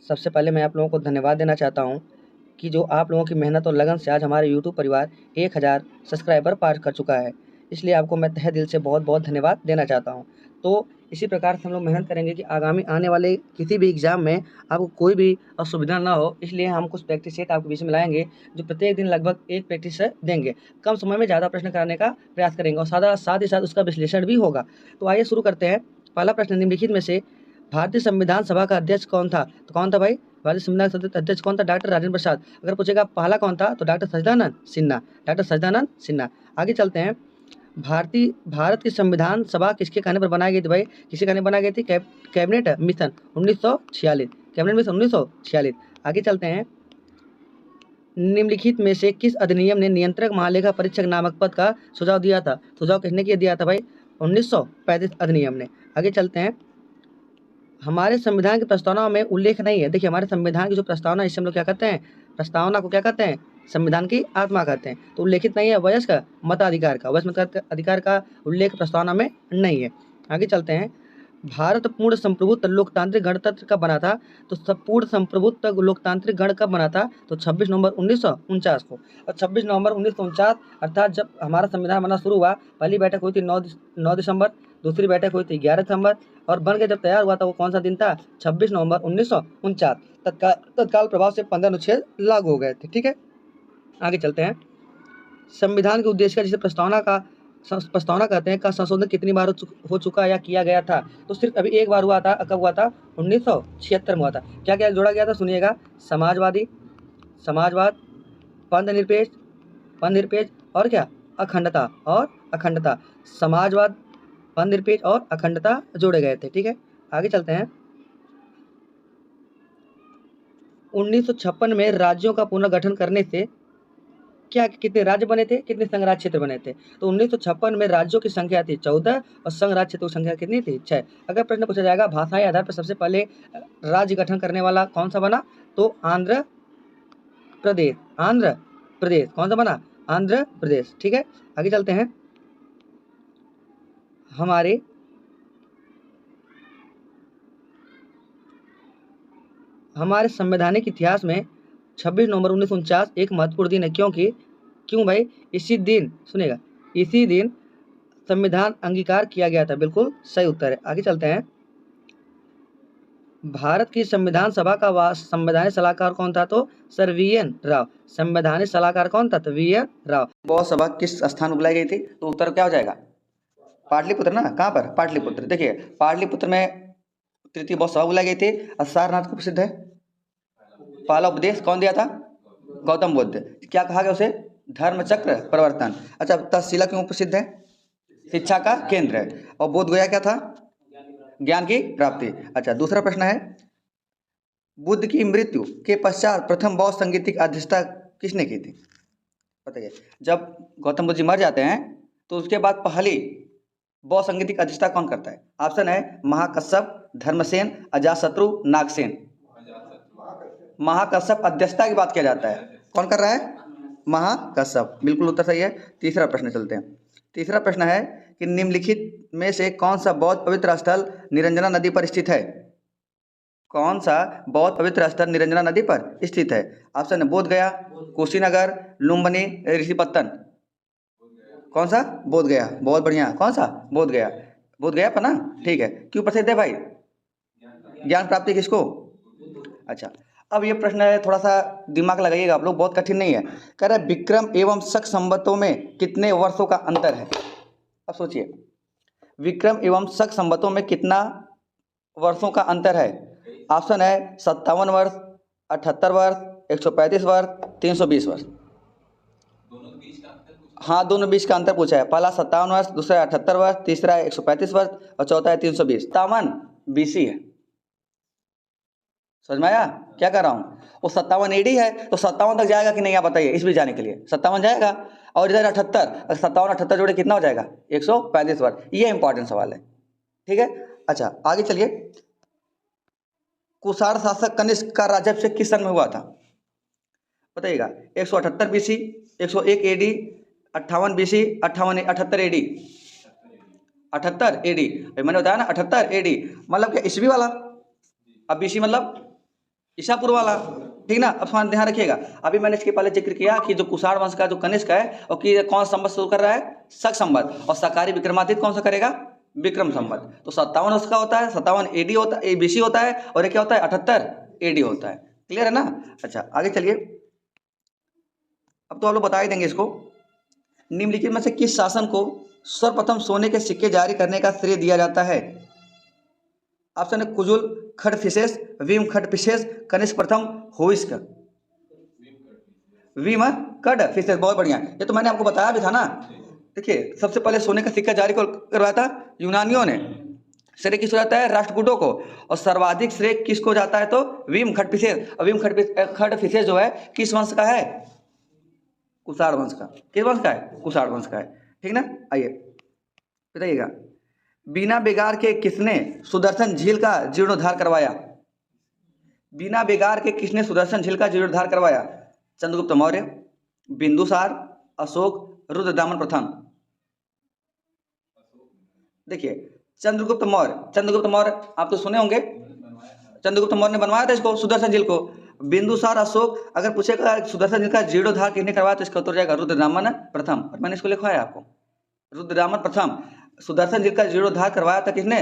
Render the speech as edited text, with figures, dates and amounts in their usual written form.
सबसे पहले मैं आप लोगों को धन्यवाद देना चाहता हूँ कि जो आप लोगों की मेहनत और लगन से आज हमारे यूट्यूब परिवार 1000 सब्सक्राइबर पार कर चुका है। इसलिए आपको मैं तहे दिल से बहुत-बहुत धन्यवाद देना चाहता हूँ। तो इसी प्रकार से हम लोग मेहनत करेंगे कि आगामी आने वाले किसी भी एग्ज़ाम में आपको कोई भी असुविधा ना हो, इसलिए हम कुछ प्रैक्टिस सेट आपके बीच में लाएँगे, जो प्रत्येक दिन लगभग 1 प्रैक्टिस सेट देंगे। कम समय में ज़्यादा प्रश्न कराने का प्रयास करेंगे और साथ ही साथ उसका विश्लेषण भी होगा। तो आइए शुरू करते हैं। पहला प्रश्न निम्नलिखित में से भारतीय संविधान सभा का अध्यक्ष कौन था? तो कौन था भाई? भारतीय संविधान सभा का अध्यक्ष कौन था? डॉक्टर राजेंद्र प्रसाद। अगर पूछेगा पहला कौन था तो डॉक्टर सच्चिदानंद सिन्हा, डॉक्टर सच्चिदानंद सिन्हा। आगे चलते हैं। भारत की संविधान सभा किसके कहने पर बनाई गई थी भाई? किसके कहने पर बनाई गई थी? Cabinet mission 1946, cabinet mission 1946। आगे चलते हैं। निम्नलिखित में से किस अधिनियम ने नियंत्रक महालेखा परीक्षक नामक पद का सुझाव दिया था? सुझाव किसने दिया था भाई? 1935 अधिनियम ने। आगे चलते हैं। हमारे संविधान की प्रस्तावना में उल्लेख नहीं है। देखिए, हमारे संविधान की जो प्रस्तावना है, इसे हम लोग क्या कहते हैं? प्रस्तावना को क्या कहते हैं? संविधान की आत्मा कहते हैं। तो उल्लेखित नहीं है वयस्क मताधिकार का, वयस्क मताधिकार का उल्लेख प्रस्तावना में नहीं है। आगे चलते हैं। भारत पूर्ण संप्रभुत्व लोकतांत्रिक गणतंत्र कब बना था? तो पूर्ण संप्रभुत्व लोकतांत्रिक गण कब बना था? तो 26 नवंबर 1949 को। और 26 नवंबर 1949 अर्थात जब हमारा संविधान बनना शुरू हुआ, पहली बैठक हुई थी 9 दिसंबर, दूसरी बैठक हुई थी 11 दिसंबर, और बन के जब तैयार हुआ था वो कौन सा दिन था? 26 नवंबर 1949। तत्काल प्रभाव से 15 अनुच्छेद लागू हो गए थे। ठीक है, आगे चलते हैं। संविधान के उद्देश्य का जिसे प्रस्तावना कहते हैं, का संशोधन कितनी बार हो चुका या किया गया था? तो सिर्फ अभी एक बार हुआ था। कब हुआ था? 1976 में हुआ था। क्या क्या जोड़ा गया था? सुनिएगा। समाजवाद, पंथ निरपेक्ष और क्या? अखंडता। समाजवाद, पंथ निरपेक्ष और अखंडता जोड़े गए थे। ठीक है, आगे चलते हैं। 1956 में राज्यों का पुनर्गठन करने से क्या कितने राज्य बने थे, कितने संघ राज्य क्षेत्र बने थे? तो 1956 में राज्यों की संख्या थी 14 और संघ राज्य क्षेत्रों की संख्या कितनी थी? 6। अगर प्रश्न पूछा जाएगा भाषाई आधार पर सबसे पहले राज्य गठन करने वाला कौन सा बना? तो आंध्र प्रदेश। कौन सा बना? आंध्र प्रदेश। ठीक है, आगे चलते हैं। हमारे संवैधानिक इतिहास में 26 नवंबर 1949 एक महत्वपूर्ण दिन है। क्यों भाई? इसी दिन, सुनिएगा, इसी दिन संविधान अंगीकार किया गया था। बिल्कुल सही उत्तर है। आगे चलते हैं। भारत की संविधान सभा का संवैधानिक सलाहकार कौन था? तो सर वी.एन. राव। संवैधानिक सलाहकार कौन था? तो वी.एन. राव। बहुत सभा किस स्थान में बुलाई गई थी? तो उत्तर क्या हो जाएगा? पाटलिपुत्र ना। कहाँ पर? पाटलिपुत्र। देखिए, पाटलिपुत्र में तृतीय बहुत सभा बुलाई गई थी। और सारनाथ को प्रसिद्ध है। पहला उपदेश कौन दिया था? गौतम बुद्ध। क्या कहा गया उसे? धर्मचक्र प्रवर्तन। अच्छा, तक्षशिला क्यों प्रसिद्ध है? शिक्षा का केंद्र है। और बोध गया क्या था? ज्ञान की प्राप्ति। अच्छा, दूसरा प्रश्न है, बुद्ध की मृत्यु के पश्चात प्रथम बौद्ध संगीत की अध्यक्षता किसने की थी? बताइए। जब गौतम बुद्ध जी मर जाते हैं तो उसके बाद पहली बौद्ध संगीत की अध्यक्षता कौन करता है? ऑप्शन है महाकश्यप, धर्मसेन, अजातशत्रु, नागसेन। महाकश्यप अध्यक्षता की बात किया जाता है। कौन कर रहा है? महाकश्यप। बिल्कुल उत्तर सही है। तीसरा प्रश्न चलते हैं। तीसरा प्रश्न है कि निम्नलिखित में से कौन सा बौद्ध पवित्र स्थल निरंजना नदी पर स्थित है? कौन सा बौद्ध पवित्र स्थल निरंजना नदी पर स्थित है? ऑप्शन है बोध गया, कुशीनगर, लुम्बिनी, ऋषिपत्तन। कौन सा? बोध गया। बहुत बढ़िया। कौन सा? बोध गया। बोध गया पर ना। ठीक है, क्यों प्रसिद्ध है भाई? ज्ञान प्राप्ति किसको? अच्छा, अब ये प्रश्न है, थोड़ा सा दिमाग लगाइएगा आप लोग, बहुत कठिन नहीं है। कह रहा है विक्रम एवं शक संवतों में कितने वर्षों का अंतर है? अब सोचिए, विक्रम एवं शक संवतों में कितना वर्षों का अंतर है? ऑप्शन है 57 वर्ष, 78 वर्ष, 135 वर्ष, 320 वर्ष। हाँ, दोनों बीच का अंतर पूछा है। पहला 57 वर्ष, दूसरा 78 वर्ष, तीसरा 135 वर्ष और चौथा है 320। 57 BC है। समझ में आया क्या कर रहा हूँ? वो 57 AD है, तो 57 तक जाएगा कि नहीं आप बताइए? इस बीच जाने के लिए 57 जाएगा। और इधर 78, 57 78 जोड़े कितना हो जाएगा? 135 वर्ष। ये इंपॉर्टेंट सवाल है। ठीक है, अच्छा आगे चलिए। कुषाण शासक कनिष्क का राज्याभिषेक किस सन में हुआ था? बताइएगा। 178 BC, 101 AD, 58 BC, 78 AD। 78 AD मैंने बताया ना, 78 AD मतलब क्या? ईस्वी वाला। अब BC मतलब ईसा पूर्व वाला, ठीक ना। अब थोड़ा ध्यान रखिएगा, अभी मैंने इसके पहले जिक्र किया कि जो कुषाण वंश का जो कनिष्क है और कि कौन संवत शुरू कर रहा है, शक संवत, और शाकाहारी विक्रमादित्य कौन सा करेगा, विक्रम संवत। तो 57 वर्ष का होता है, 57 एडी होता है, बीसी होता है, और ये क्या होता है, 78 एडी होता है। क्लियर है ना। अच्छा आगे चलिए, अब तो आप लोग बता ही देंगे इसको। निम्नलिखित में से किस शासन को सर्वप्रथम सोने के सिक्के जारी करने का श्रेय दिया जाता है। ऑप्शन है कुजुल खडफिसेस, भीम खडफिसेस, कनिष्क प्रथम, होइस्क। भीम खडफिसेस, बहुत बढ़िया। ये तो मैंने आपको बताया भी था ना। देखिए सबसे पहले सोने का सिक्का जारी करवाया था यूनानियों ने। श्रेय किसको जाता है, राष्ट्रकूटों को, और सर्वाधिक श्रेय किसको जाता है, तो भीम खडफिसेस। और भीम खडफिसेस जो है किस वंश का है, कुषाण वंश का। किस वंश का है, कुषाण वंश का है, ठीक ना। आइए बताइएगा, बिना बेगार के किसने सुदर्शन झील का जीर्णोद्धार करवाया। बिना बेगार के किसने सुदर्शन झील का जीर्णोद्धार करवाया, चंद्रगुप्त मौर्य, बिंदुसार, अशोक, रुद्रदामन प्रथम। देखिए चंद्रगुप्त मौर्य आप तो सुने होंगे, चंद्रगुप्त मौर्य ने बनवाया था इसको, सुदर्शन झील को। बिंदुसार, अशोक, अगर पूछेगा सुदर्शन झील का जीर्णोद्धार किसने करवाया तो इसका उत्तर जाएगा रुद्रदामन प्रथम। और मैंने इसको लिखवाया आपको, रुद्रदामन प्रथम। सुदर्शन झील का जीर्णोद्धार करवाया था किसने,